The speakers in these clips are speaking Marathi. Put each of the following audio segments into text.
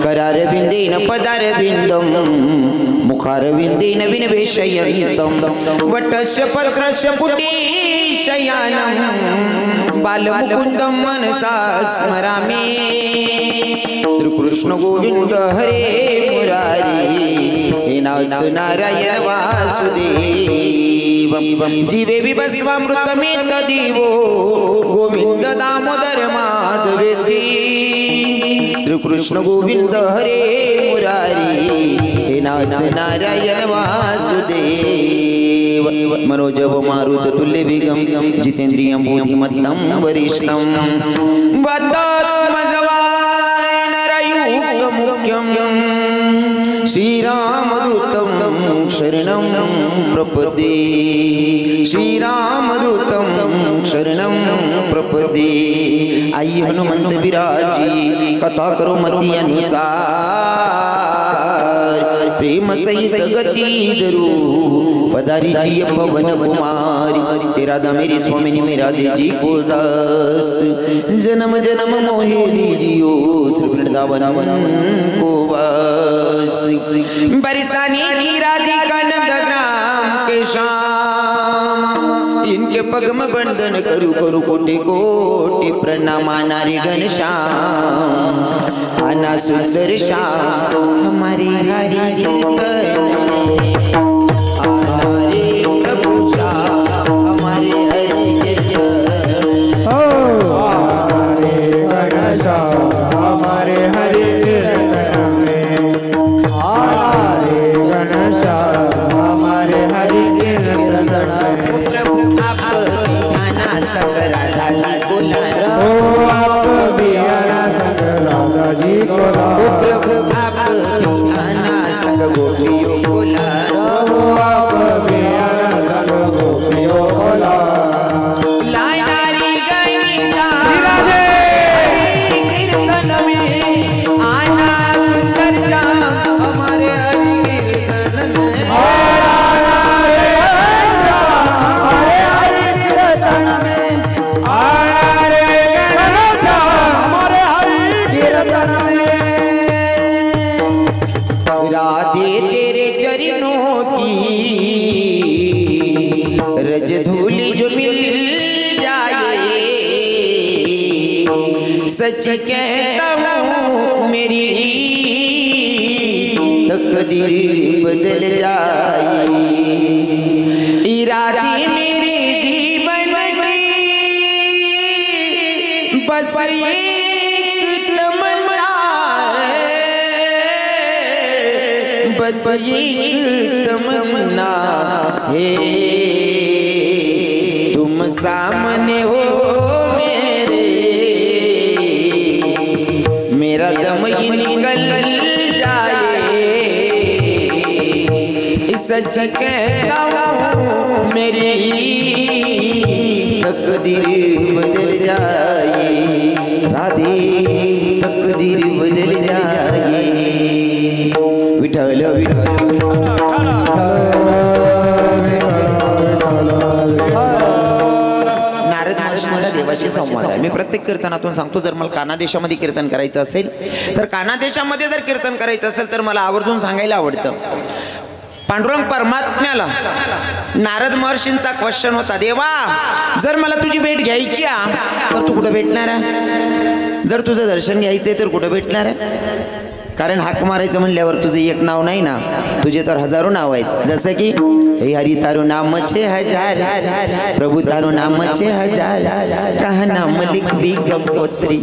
करारविंदेन पदारविंदम मुखारविंदेन विनवेशयन्तं वटस्य पत्रस्य पुटे शयानं बालमुकुन्दं मनसा स्मरामि। श्री कृष्ण गोविंद हरे मुरारी हे नाथ नारायण वासुदेव जीवे विभस्वामृतमेतदीवो गोविंद दामोदर माधवेति। श्री कृष्ण गोविंद हरे मुरारी हे नाथ नारायण वासुदेव मनोजव मारुत तुल्य वेगम जितेन्द्रियं बुद्धिमत्तं वरिष्ठं मुख्यं श्रीरामदूतं शरणं प्रपदे। श्रीरामदूतं शरणं प्रपदे। आई हनुमंत विराजी कथा करो मति अनुसार प्रेम सहित गति धरू पधारी जी पवन कुमारी। तेरा दा मेरी स्वामिनी मेरा दे जी को दास जन्म जन्म मोहे दीजियो श्री वृंदावन को वास। बरसानी की राधिका नंदग्राम के श्याम इनके पग में बंधन करू करू कोटि कोटि प्रणाम। नारी घनश्याम आना सुंदर श्याम हमारी हरि सच कहता हूँ मेरी तकदीर बदल जाए। इरादे मेरे जीवन की बस एक तमन्ना बस एक तमन्ना है तुम सामने हो मेरा दम ही निकल जाए। सच कहता हूँ मेरी तकदीर बदल जाए। राधे तकदीर बदल जाए। विठल विठल देवाशी संवाद आहे। मी प्रत्येक कीर्तनातून सांगतो जर मला कानादेशामध्ये कीर्तन करायचं असेल तर कानादेशामध्ये जर कीर्तन करायचं असेल तर मला आवर्जून सांगायला आवडतं। पांडुरंग परमात्म्याला नारद महर्षींचा क्वेश्चन होता, देवा जर मला तुझी भेट घ्यायची तर तू कुठं भेटणार आहे? जर तुझं दर्शन घ्यायचंय तर कुठं भेटणार आहे? कारण हाक मारायचं म्हणल्यावर तुझं एक नाव नाही ना, तुझे तर हजारो नाव आहेत। जसं की हे हरी तारो नाम छे हजार प्रभू तारो नाम छे हजार कहा नाम लिख बी गंगोत्री।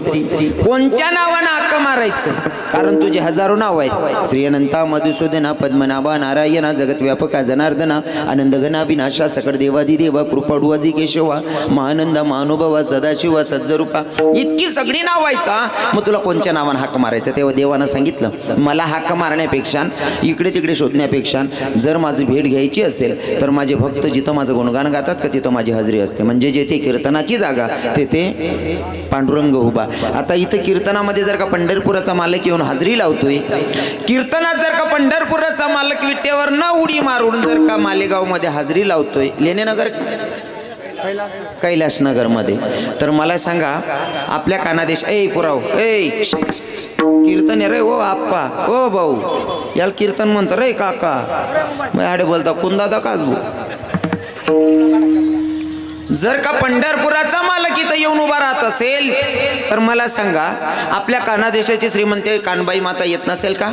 कोणत्या नावानं हाक मारायचं? कारण तुझे हजारो नाव आहेत। श्री अनंता मधुसूदना पद्मनाभा नारायणा जगत व्यापका जनार्दना आनंद घना विनाशा सकळ देवाधिदेवा कृपाडुवाजी केशवा महानंदा महानुभवा सदाशिवा सज्जरूपा इतकी सगळी नाव आहेत। मग तुला कोणत्या नावानं हाक मारायचं? तेव्हा देवानं सांगितलं मला हाक मारण्यापेक्षा इकडे तिकडे शोधण्यापेक्षा जर माझी भेट घ्यायची असेल तर माझे भक्त जिथं माझं गुणगान गातात का तिथं माझी हजेरी असते। म्हणजे जेथे कीर्तनाची जागा तेथे पांडुरंग उभा। आता इथं कीर्तनामध्ये जर का पंढरपुराचा मालक येऊन हजेरी लावतोय, कीर्तनात जर का पंढरपुराचा मालक विटेवर न उडी मारून जर का मालेगाव मध्ये हजेरी लावतोय, लेनेनगर कैलासनगर मध्ये, तर मला सांगा आपल्या कानादेश ए पुराव ए कीर्तन आहे रे ओ आप्पा ओ भाऊ, याला कीर्तन म्हणतं रे काका. मग आडे बोलता कोण दादा काच भाऊ. जर का पंढरपुराचा मालक इथं येऊन उभा राहत असेल तर मला सांगा, आपल्या कान्हा देशाची श्रीमंत कानबाई माता येत नसेल का?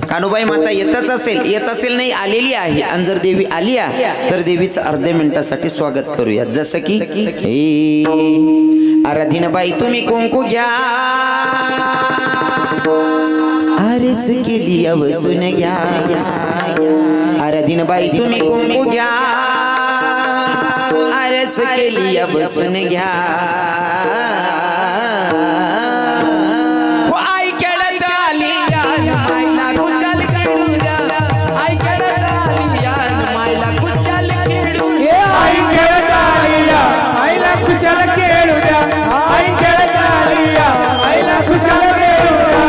कान्होबाई माता येतच असेल, येत असेल नाही आलेली आहे. आणि जर देवी आली आहे तर देवीचं अर्ध्या मिनिटासाठी स्वागत करूया. जसं की आराधीनबाई तुम्ही कुंकू घ्या, आरस केली बसून घ्या. आराधीनबाई तुम्ही कुंकू घ्या, आरस केली बसून घ्या. आई खेळत आली मायला कुचाल खेळू द्या, आई खेळत आली मायला कुचाल खेळू द्या. आई खेळत आली आईला कुशाल खेळू द्या, आई खेळत आली आईला कुशाल खेळू द्या.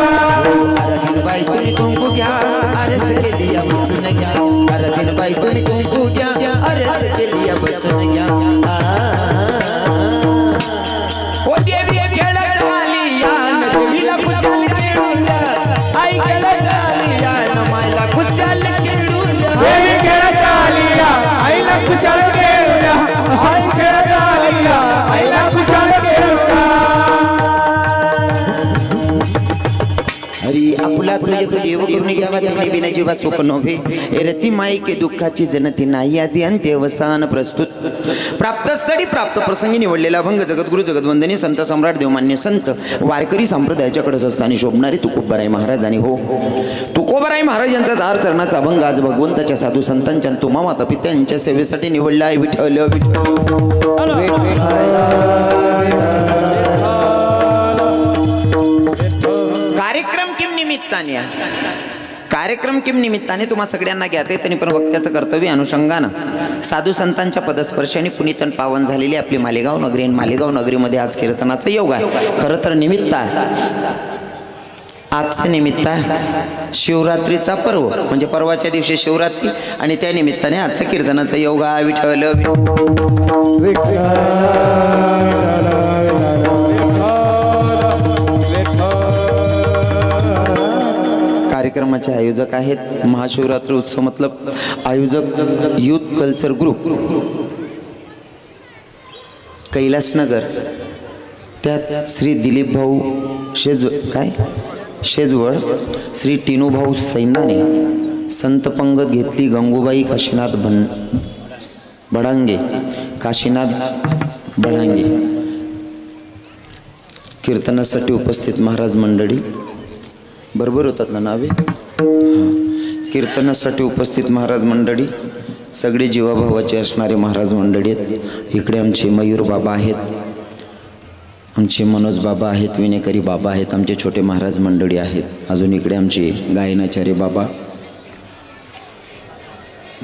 आराधीनबाई तुम्ही कुंकू घ्या, आरस केली बसून घ्या. आराधीनबाई तुम्ही कुंकू घ्या, आरस केली बसून घ्या. ओ देवी खेळत आली देवीला कुचाल खेळू द्या, आई खेळत आली मायला कुचाल खेळू द्या. देवी खेळत आली आईला कुशाल खेळू द्या, आई खेळत आली आईला कुशाल खेळू द्या. हरी आपुला तुझे देव करून घ्यावा त्याने बिना जीवा सोप नव्हे. रती माईके दुःखाची जनती नाही आधी अंत्यवसान प्रस्तुत. प्राप्तस्थळी प्राप्त प्रसंगी निवडलेला अभंग जगद्गुरु जगदवंदनी संत सम्राट देवमान्य संत वारकरी संप्रदायाच्या कडस असताना शोभणारे तुकोबराय महाराज. आणि हो, तुकोबराय महाराज यांचा 4 चरणाचा अभंग आज भगवंताच्या साधू संतांच्या तुम्हा माता पित्यांच्या सेवेसाठी निवडला आहे. विठ्ठल कार्यक्रम किम निमित्ताने, कार्यक्रम किम निमित्ताने तुम्हा सगळ्यांना ज्ञात आहे. त्यांनी पण वक्त्याचं कर्तव्य अनुषंगानं साधू संतांच्या पदस्पर्शाने पुनीतन पावन झालेली आपली मालेगाव नगरी. आणि मालेगाव नगरीमध्ये आज कीर्तनाचा योग आहे. खरं तर निमित्त आहे, आजचं निमित्त आहे शिवरात्रीचा पर्व, म्हणजे परवाच्या दिवशी शिवरात्री आणि त्या निमित्ताने आजचा कीर्तनाचा योग आहे. विठ्ठल कार्यक्रमाचे आयोजक आहेत महाशिवरात्री उत्सव मतलब आयोजक यूथ कल्चर ग्रुप कैलासनगर. त्यात श्री दिलीप भाऊ शेजवळ, श्री टिनू भाऊ सैंदाने, संत पंगत घेतली गंगूबाई काशीनाथ बडांगे. कीर्तनासाठी उपस्थित महाराज मंडळी बरोबर होतात ना नावे. कीर्तनासाठी उपस्थित महाराज मंडळी सगळे जीवाभावाचे असणारे महाराज मंडळी आहेत. इकडे आमचे मयूर बाबा आहेत, आमचे मनोज बाबा आहेत, विनेकरी बाबा आहेत, आमचे छोटे महाराज मंडळी आहेत. अजून इकडे आमचे गायनाचार्य बाबा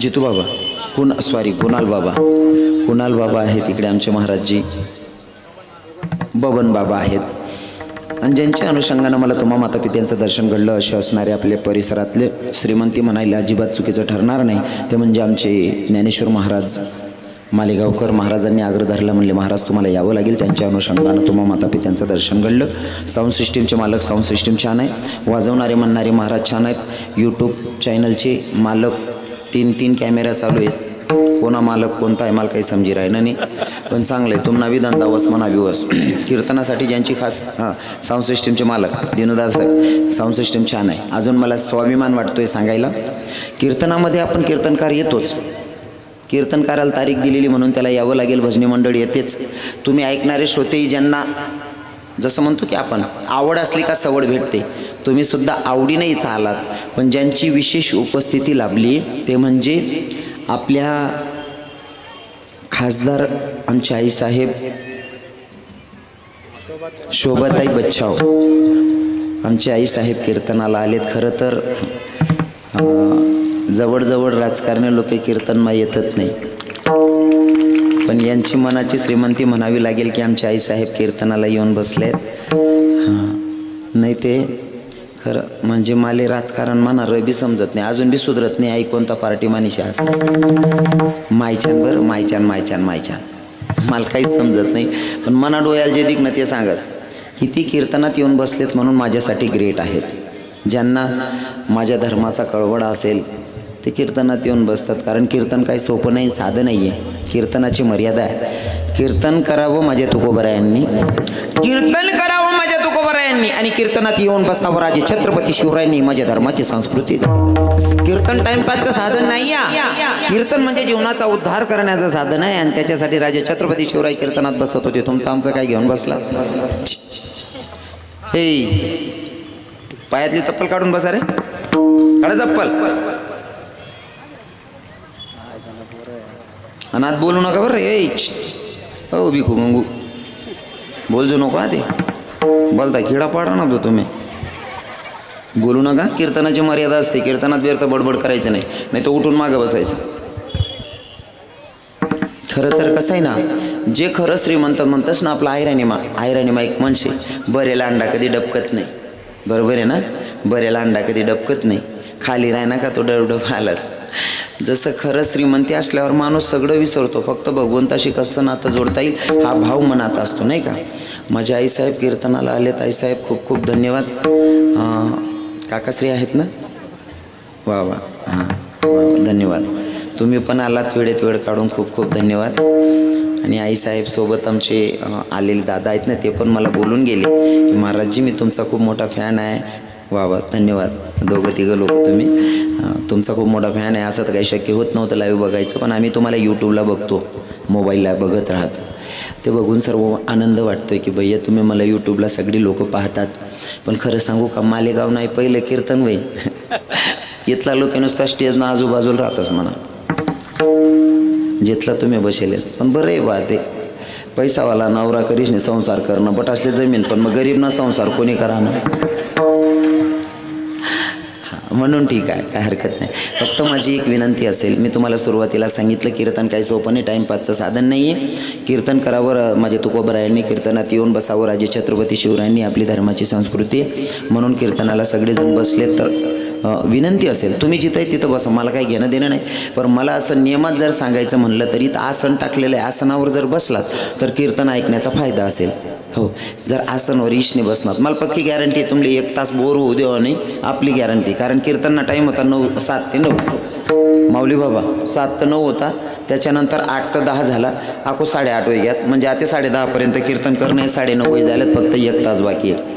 जितू बाबा कुणाल बाबा आहेत. इकडे आमचे महाराजजी बबन बाबा आहेत. आणि ज्यांच्या अनुषंगानं मला तुम्हा माता पित्यांचं दर्शन घडलं असे असणारे आपल्या परिसरातले श्रीमंती म्हणायला अजिबात चुकीचं ठरणार नाही. ते म्हणजे आमचे ज्ञानेश्वर महाराज मालेगावकर महाराजांनी आग्रह धरला, म्हणले महाराज तुम्हाला यावं लागेल. त्यांच्या अनुषंगानं तुम्हा माता पित्यांचं दर्शन घडलं. साऊंड सिस्टीमचे मालक, साऊंड सिस्टीम छान आहे, वाजवणारे म्हणणारे महाराज छान आहेत. यूट्यूब चॅनलचे मालक 3 कॅमेरा चालू आहेत. कोणा मालक कोणता आहे मला काही समजी राहिलं नाही, पण चांगलं आहे. तुम्हाला विधान वस म्हणा विवस. कीर्तनासाठी ज्यांची खास साऊंड सिस्टीमचे मालक दिनोदार साहेब, साऊंड सिस्टीम छान आहे. अजून मला स्वाभिमान वाटतोय सांगायला, कीर्तनामध्ये आपण कीर्तनकार येतोच. कीर्तनकाराला तारीख दिलेली म्हणून त्याला यावं लागेल. भजनी मंडळ येतेच. तुम्ही ऐकणारे श्रोतेही ज्यांना जसं म्हणतो की आपण आवड असली का सवड भेटते, तुम्ही सुद्धा आवडीने इथं आलात. पण ज्यांची विशेष उपस्थिती लाभली ते म्हणजे आपल्या खासदार आमचे आईसाहेब शोभाताई बच्छाव, आमचे आईसाहेब कीर्तनाला आलेत. खरं तर जवळजवळ राजकारणी लोक कीर्तनमा येतच नाही, पण यांची मनाची श्रीमंती म्हणावी लागेल की आमचे आईसाहेब कीर्तनाला येऊन बसलेत. नाही ते खरं म्हणजे माले राजकारण म्हणा रबी समजत नाही, अजून बी सुधरत नाही. आई कोणता पार्टी मानिशी असं मायच्यान बरं मायच्यान मला काहीच समजत नाही. पण मना डोळ्याला जे दिखणं ते सांगच किती कीर्तनात येऊन बसलेत म्हणून माझ्यासाठी ग्रेट आहेत. ज्यांना माझ्या धर्माचा कळवळा असेल ते कीर्तनात येऊन बसतात. कारण कीर्तन काही सोपं नाही, साधं नाही आहे. कीर्तनाची मर्यादा आहे. कीर्तन करावं माझ्या तुकोबरायांनी, कीर्तन करावं माझ्या तुकोबरायांनी आणि कीर्तनात येऊन बसावं राजे छत्रपती शिवरायांनी. माझ्या धर्माची संस्कृती. कीर्तन टाइमपासचं साधन नाही आहे. कीर्तन म्हणजे जीवनाचा उद्धार करण्याचं साधन आहे आणि त्याच्यासाठी राजे छत्रपती शिवराय कीर्तनात बसत होते. तुमचं आमचं काय घेऊन बसला? हे पायातली चप्पल काढून बसा रे, काढा चप्पल. अनाथ बोलू नका बरं. ए हो भिकू गंगू बोलजो नको. आधी बोलता किडा पाडा ना तो तुम्ही. बोलू नका. कीर्तनाची मर्यादा असते. कीर्तनात व्यर्थ बडबड करायचं नाही, नाही तर उठून मागं बसायचं. खरं तर कसं आहे ना, जे खरं श्रीमंत म्हणतंच ना आपला आयराणीमा एक म्हणशे, बरेला अंडा कधी डबकत नाही. बरोबर आहे ना, बरेला अंडा कधी डबकत नाही. खाली राह ना का तो डबडब आलास. जसं खरं श्रीमंती असल्यावर माणूस सगळं विसरतो, फक्त भगवंताशी कसं नातं जोडता येईल हा भाव मनात असतो, नाही का. माझे आईसाहेब कीर्तनाला आलेत. आईसाहेब खूप खूप धन्यवाद. काकाश्री आहेत ना? वा वा. हां वा, धन्यवाद. तुम्ही पण आलात वेळेत वेळ काढून, खूप खूप धन्यवाद. आणि आईसाहेब सोबत आमचे आलेले दादा आहेत ना, ते पण मला बोलून गेले की महाराजजी मी तुमचा खूप मोठा फॅन आहे. वा वा, धन्यवाद. दोघं तिघं लोक तुम्ही, तुमचा खूप मोठा फॅन आहे. असं तर काही शक्य होत नव्हतं लाईव्ह बघायचं, पण आम्ही तुम्हाला यूट्यूबला बघतो, मोबाईलला बघत राहतो. ते बघून सर्व आनंद वाटतोय की भैया तुम्ही मला यूट्यूबला सगळी लोक पाहतात. पण खरं सांगू का, मालेगाव नाही पहिलं कीर्तन होईल. इथला लोक नुसता स्टेजना आजूबाजूला राहतच म्हणा, जिथला तुम्ही बसेल. पण बरं आहे बा, ते पैसावाला नवरा करीश नाही संसार करणं, बट असले जमीन. पण मग गरीब ना संसार कोणी करा ना. म्हणून ठीक आहे, काय हरकत नाही. फक्त माझी एक विनंती असेल, मी तुम्हाला सुरुवातीला सांगितलं कीर्तन काही सोपं नाही, टाईमपासचं साधन नाही आहे. कीर्तन करावं माझ्या तुकोबरायांनी, कीर्तनात येऊन बसावं राजे छत्रपती शिवरायांनी. आपली धर्माची संस्कृती म्हणून कीर्तनाला सगळेजण बसलेत. तर विनंती असेल तुम्ही जिथं आहे तिथं बसा, मला काही घेणं देणं नाही. पण मला असं नियमात जर सांगायचं म्हणलं तरी आसन टाकलेलं आहे, आसनावर जर बसलात तर कीर्तन ऐकण्याचा फायदा असेल. हो, जर आसनवर ईशने बसणार, मला पक्की गॅरंटी आहे तुमले 1 तास बोर होऊ देवा नाही, आपली गॅरंटी. कारण कीर्तनना टाईम होता 7 ते 9 माऊली बाबा, 7 ते 9 होता. त्याच्यानंतर 8 ते 10 झाला. आको 8:30 वाजल्यात, म्हणजे आता 10:30पर्यंत कीर्तन करणं आहे. 9:30 झाल्यात, फक्त 1 तास बाकी आहे.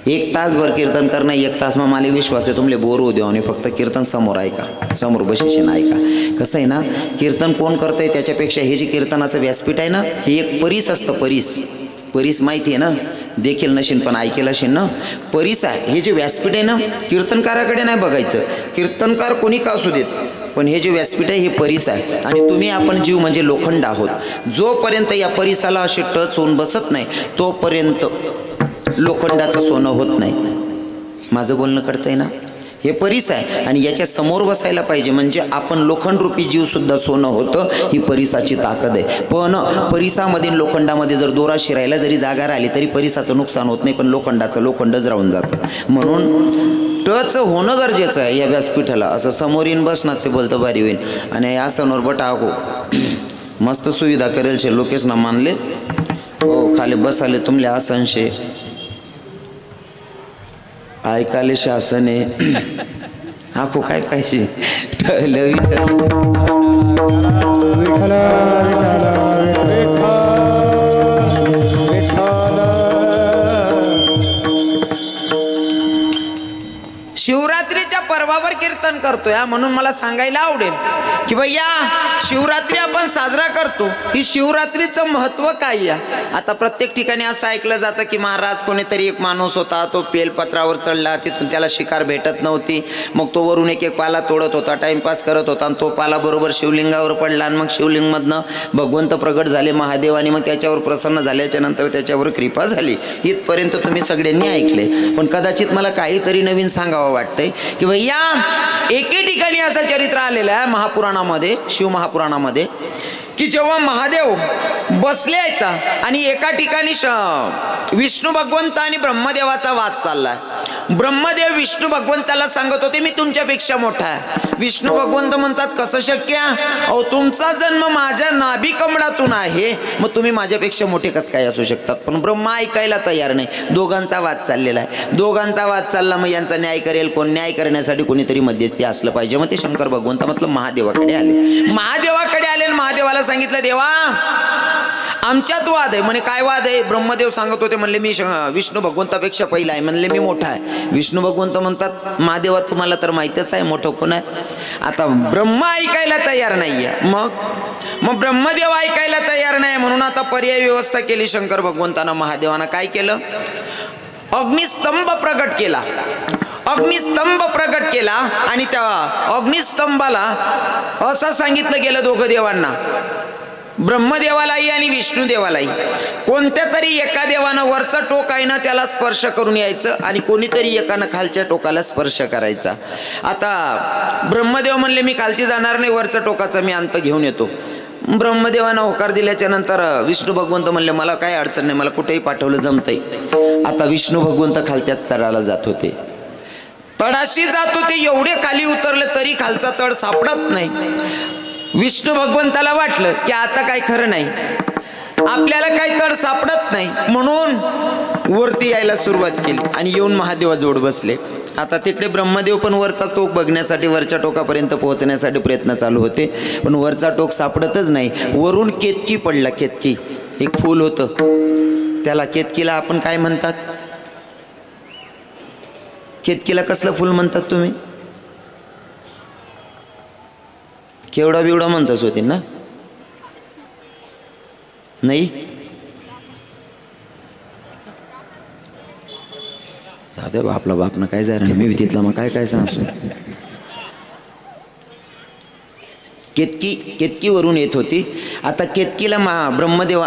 1 तासभर कीर्तन करणं, 1 तास मग मला विश्वास आहे तुमले बोर होऊ देऊ. आणि फक्त कीर्तन समोर ऐका, समोर बशीशीन ऐका. कसं आहे ना, कीर्तन कोण करतंय त्याच्यापेक्षा हे जे कीर्तनाचं व्यासपीठ आहे ना, हे एक परीस असतं. परीस माहिती आहे ना, देखील नशीन पण ऐकेल असेल ना. परीस आहे हे जे व्यासपीठ आहे ना, कीर्तनकाराकडे नाही बघायचं. कीर्तनकार कोणी का असू देत, पण हे जे व्यासपीठ आहे हे परीस आहे. आणि तुम्ही आपण जीव म्हणजे लोखंड आहोत. जोपर्यंत या परीसाला असे टच होऊन बसत नाही तोपर्यंत लोखंडाचं सोनं होत नाही. माझं बोलणं कळतंय ना. हे परीस आहे आणि याच्या समोर बसायला पाहिजे, म्हणजे आपण लोखंडरूपी जीवसुद्धा सोनं होतं. ही परीसाची ताकद आहे. पण परीसामधील लोखंडामध्ये जर दोरा शिरायला जरी जागा राहिली तरी परीसाचं नुकसान होत नाही, पण लोखंडाचं लोखंडच राहून जातं. म्हणून टच होणं गरजेचं आहे या व्यासपीठाला. असं समोर येऊन बसणार ते बोलतं भारी होईल. आणि आसनवर बटाको मस्त सुविधा करेल शे लोकेश ना मानले हो. खाली बसाले तुमले आसनशे ऐकाले शासन आहे. आखो काय पाहिजे शिवरात्रीच्या पर्वावर कीर्तन करतोय. म्हणून मला सांगायला आवडेल की भैया शिवरात्री आपण साजरा करतो, ही शिवरात्रीचं महत्त्व काय आहे. आता प्रत्येक ठिकाणी असं ऐकलं जातं की महाराज कोणीतरी एक माणूस होता, तो बेलपत्रावर चढला, तिथून त्याला शिकार भेटत नव्हती, मग तो वरून एक पाला तोडत होता, टाइमपास करत होता आणि तो पाला बरोबर शिवलिंगावर पडला आणि मग शिवलिंगमधनं भगवंत प्रगट झाले महादेवाने. मग त्याच्यावर प्रसन्न झाल्याच्या नंतर त्याच्यावर कृपा झाली. इथपर्यंत तुम्ही सगळ्यांनी ऐकले. पण कदाचित मला काहीतरी नवीन सांगावं वाटतंय की भैया एके ठिकाणी असं चरित्र आलेलं आहे महापुराणामध्ये, शिव महापुराणामध्ये, की जेव्हा महादेव बसले आहेत आणि एका ठिकाणी विष्णू भगवंत आणि ब्रह्मदेवाचा वाद चाललाय. ब्रह्मदेव विष्णू भगवंताला सांगत होते मी तुमच्यापेक्षा मोठा आहे. विष्णू भगवंत म्हणतात कसं शक्य? अहो तुमचा जन्म माझ्या नाभी कमळातून आहे, मग तुम्ही माझ्यापेक्षा मोठे कसं काय असू शकतात? पण ब्रह्मा ऐकायला तयार नाही. दोघांचा वाद चाललेला आहे. दोघांचा वाद चालला, मग यांचा न्याय करेल कोण? न्याय करण्यासाठी कोणीतरी मध्यस्थी असलं पाहिजे. मग ते शंकर भगवंत मतलब महादेवाकडे आले. महादेवाकडे आले आणि महादेवाला सांगितलं देवा आमच्यात वाद आहे. म्हणे काय वाद आहे? ब्रह्मदेव सांगत होते म्हणले मी विष्णू भगवंतापेक्षा पहिला आहे, म्हणले मी मोठा आहे. विष्णू भगवंत म्हणतात महादेवा तुम्हाला तर माहितच आहे मोठं कोण आहे. आता ब्रह्मा ऐकायला तयार नाहीये. मग ब्रह्मदेव ऐकायला तयार नाही म्हणून आता पर्याय व्यवस्था केली शंकर भगवंतानं. महादेवानं काय केलं? अग्निस्तंभ प्रगट केला. अग्निस्तंभ प्रगट केला आणि त्या अग्निस्तंभाला असं सांगितलं गेलं दोघं देवांना, ब्रह्मदेवालाही आणि विष्णुदेवालाही, कोणत्या तरी एका देवानं वरचं टोक आहे ना त्याला स्पर्श करून यायचं आणि कोणीतरी एकानं खालच्या टोकाला स्पर्श करायचा. आता ब्रह्मदेव म्हणले मी खालती जाणार नाही, वरचं टोकाचं मी अंत घेऊन येतो. ब्रह्मदेवानं होकार दिल्याच्या नंतर विष्णू भगवंत म्हणले मला काय अडचण नाही, मला कुठेही पाठवलं जमतंय. आता विष्णू भगवंत खालच्या तळाला जात होते, तळाशी जात होते. एवढे खाली उतरले तरी खालचा तळ सापडत नाही. विष्णू भगवंताला वाटलं की आता काय खरं नाही, आपल्याला काही तळ सापडत नाही, म्हणून वरती यायला सुरुवात केली आणि येऊन महादेवाजवळ बसले. आता तिकडे ब्रह्मदेव पण वरचा टोक बघण्यासाठी वरच्या टोकापर्यंत पोहोचण्यासाठी प्रयत्न चालू होते, पण वरचा टोक सापडतच नाही. वरून केतकी पडला. केतकी एक फूल होतं, त्याला केतकीला आपण काय म्हणतात? केतकीला कसलं फुल म्हणतात तुम्ही? केवढा बिवडा म्हणतास होती ना? नाही दादा आपला बापनं काय जाय मी तिथला मग काय सांगतो. केतकीवरून येत होती. आता केतकीला ब्रह्मदेव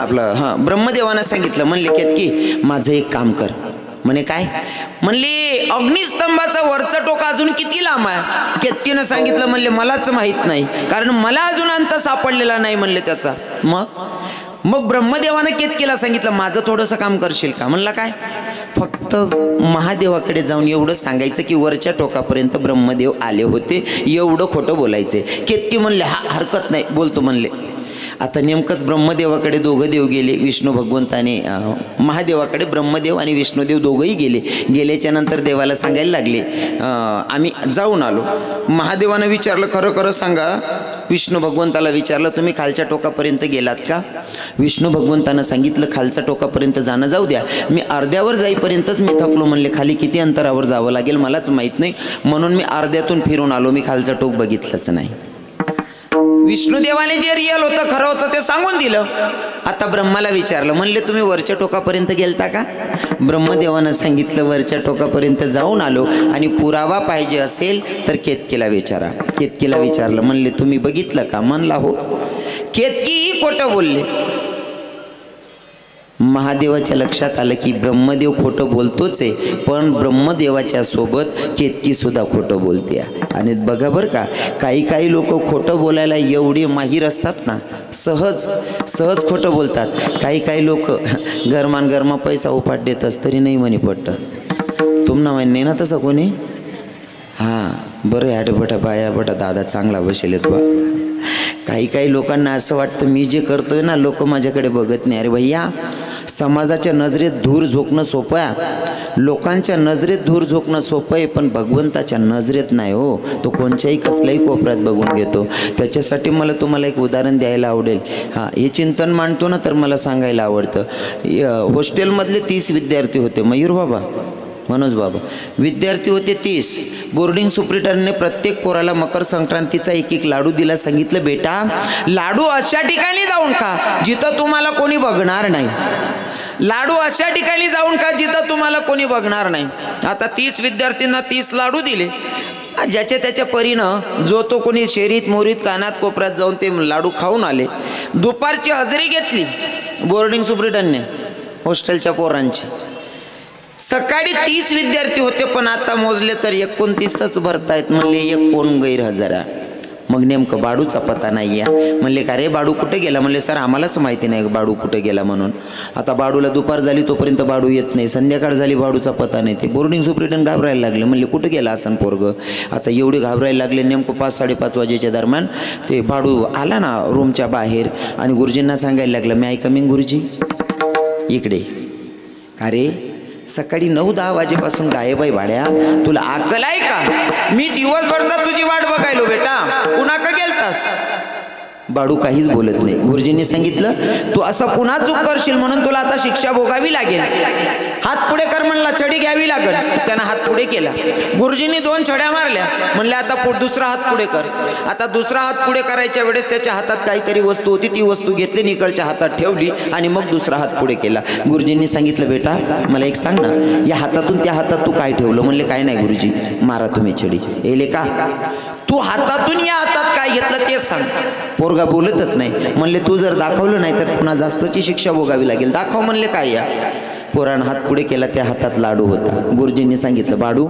ब्रह्मदेवानं सांगितलं, म्हणले केतकी माझं एक काम कर. म्हणे काय? म्हणले अग्निस्तंभाचं वरचं टोक अजून किती लांब आहे? केतकीनं सांगितलं म्हणले मलाच माहित नाही, कारण मला अजून अंत सापडलेला नाही म्हणले त्याचा. मग ब्रह्मदेवानं केतकीला सांगितलं माझं थोडंसं काम करशील का? म्हणला काय? फक्त महादेवाकडे जाऊन एवढं सांगायचं की वरच्या टोकापर्यंत ब्रह्मदेव आले होते, एवढं खोटं बोलायचे. केतकी म्हणले हरकत नाही, बोलतो म्हणले. आता नेमकंच ब्रह्मदेवाकडे दोघं देव गेले, विष्णू भगवंत आणि महादेवाकडे ब्रह्मदेव आणि विष्णुदेव दोघंही गेले. गेल्याच्या नंतर देवाला सांगायला लागले आम्ही जाऊन आलो. महादेवानं विचारलं खरं खरं सांगा. विष्णू भगवंताला विचारलं तुम्ही खालच्या टोकापर्यंत गेलात का? विष्णू भगवंतानं सांगितलं खालच्या टोकापर्यंत जाणं जाऊ द्या, मी अर्ध्यावर जाईपर्यंतच मी थकलो. म्हणले खाली किती अंतरावर जावं लागेल मलाच माहीत नाही, म्हणून मी अर्ध्यातून फिरून आलो, मी खालचं टोक बघितलंच नाही. विष्णुदेवाने जे रिअल होतं खरं होतं ते सांगून दिलं. आता ब्रह्माला विचारलं, म्हणले तुम्ही वरच्या टोकापर्यंत गेलता का? ब्रह्मदेवानं सांगितलं वरच्या टोकापर्यंत जाऊन आलो आणि पुरावा पाहिजे असेल तर केतकीला विचारा. केतकीला विचारलं, म्हणले तुम्ही बघितलं का? म्हणला हो. केतकीही खोटं बोलले. महादेवाच्या लक्षात आलं की ब्रह्मदेव खोटं बोलतोच आहे, पण ब्रह्मदेवाच्या सोबत केतकी सुद्धा खोटं बोलते. आणि बघा बरं का, काही लोक खोटं बोलायला एवढे माहीर असतात ना, सहज खोटं बोलतात. काही लोक गरमा पैसा उपाट देतात तरी नाही म्हणे पडतात. तुम्हाला माहिती नाही ना तसं कोणी? हां बरं आहे, आठबटा बाया बटा दादा चांगला बसेलेत बा. काही लोकांना असं वाटतं मी जे करतोय ना लोक माझ्याकडे बघत नाही. अरे भैया, समाजाच्या नजरेत धूर झोकणं सोपं आहे, लोकांच्या नजरेत धूर झोकणं सोपं आहे, पण भगवंताच्या नजरेत नाही हो. तो कोणत्याही कसल्याही कोपऱ्यात बघून घेतो. त्याच्यासाठी मला तुम्हाला एक उदाहरण द्यायला आवडेल. हे चिंतन मांडतो ना तर मला सांगायला आवडतं. हॉस्टेलमधले 30 विद्यार्थी होते. मयूर बाबा, मनोज बाबा, विद्यार्थी होते 30. बोर्डिंग सुप्रिटेंडंटने प्रत्येक पोराला मकर संक्रांतीचा एक लाडू दिला. सांगितलं बेटा लाडू अशा ठिकाणी जाऊन खा जिथं तुम्हाला कोणी बघणार नाही. लाडू अशा ठिकाणी जाऊन खा जिथं तुम्हाला कोणी बघणार नाही. आता 30 विद्यार्थ्यांना 30 लाडू दिले. ज्याच्या त्याच्या परीनं जो तो कोणी शेरीत मोरीत कानात कोपऱ्यात जाऊन ते लाडू खाऊन आले. दुपारची हजेरी घेतली बोर्डिंग सुप्रिटेंडंटने हॉस्टेलच्या पोरांची. सकाळी 30 विद्यार्थी होते, पण आता मोजले तर 29च भरतायत. म्हणले एक कोण गैरहजर आहे. मग नेमकं बाडूचा पत्ता नाही या. म्हणले का रे बाडू कुठे गेला? म्हणले सर आम्हालाच माहिती नाही बाडू कुठे गेला म्हणून. आता बाडूला दुपार झाली तोपर्यंत बाडू येत नाही, संध्याकाळ झाली बाडूचा पत्ता नाही. ते बोर्डिंग सुप्रिटेंडंट घाबरायला लागले. म्हणले कुठे गेला असं पोरग? आता एवढे घाबरायला लागले. नेमकं 5-5:30 वाजेच्या दरम्यान ते बाडू आला ना रूमच्या बाहेर आणि गुरुजींना सांगायला लागलं मी कमिंग गुरुजी इकडे. का रे सकाळी 9-10 वाजेपासून गायब आहे भाड्या, तुला अक्कल आहे का? मी दिवसभरचा तुझी वाट बघायलो बेटा, पुन्हा का गेलतास? बाडू काहीच बोलत नाही. गुरुजींनी सांगितलं तू असं पुन्हा चूक करशील म्हणून तुला आता शिक्षा भोगावी लागेल. हात पुढे कर म्हणला, छडी घ्यावी लागेल. त्यानं हात पुढे केला. गुरुजींनी 2 छड्या मारल्या. म्हणले आता दुसरा हात पुढे कर. आता दुसरा हात पुढे करायच्या वेळेस त्याच्या हातात काहीतरी वस्तू होती, ती वस्तू घेतली निकडच्या हातात ठेवली आणि मग दुसरा हात पुढे केला. गुरुजींनी सांगितलं बेटा मला एक सांग ना, या हातातून त्या हातात तू काय ठेवलं? म्हणले काय नाही गुरुजी. मारा तुम्ही छडी. येले का तू हातातून या हातात काय घेतलं ते सांग. पोरगा बोलतच नाही. म्हणले तू जर दाखवलं नाही तर पुन्हा जास्तची शिक्षा भोगावी लागेल. दाखव. म्हणले काय? या पोरानं हात पुढे केला, त्या हातात लाडू होता. गुरुजींनी सांगितलं बाडू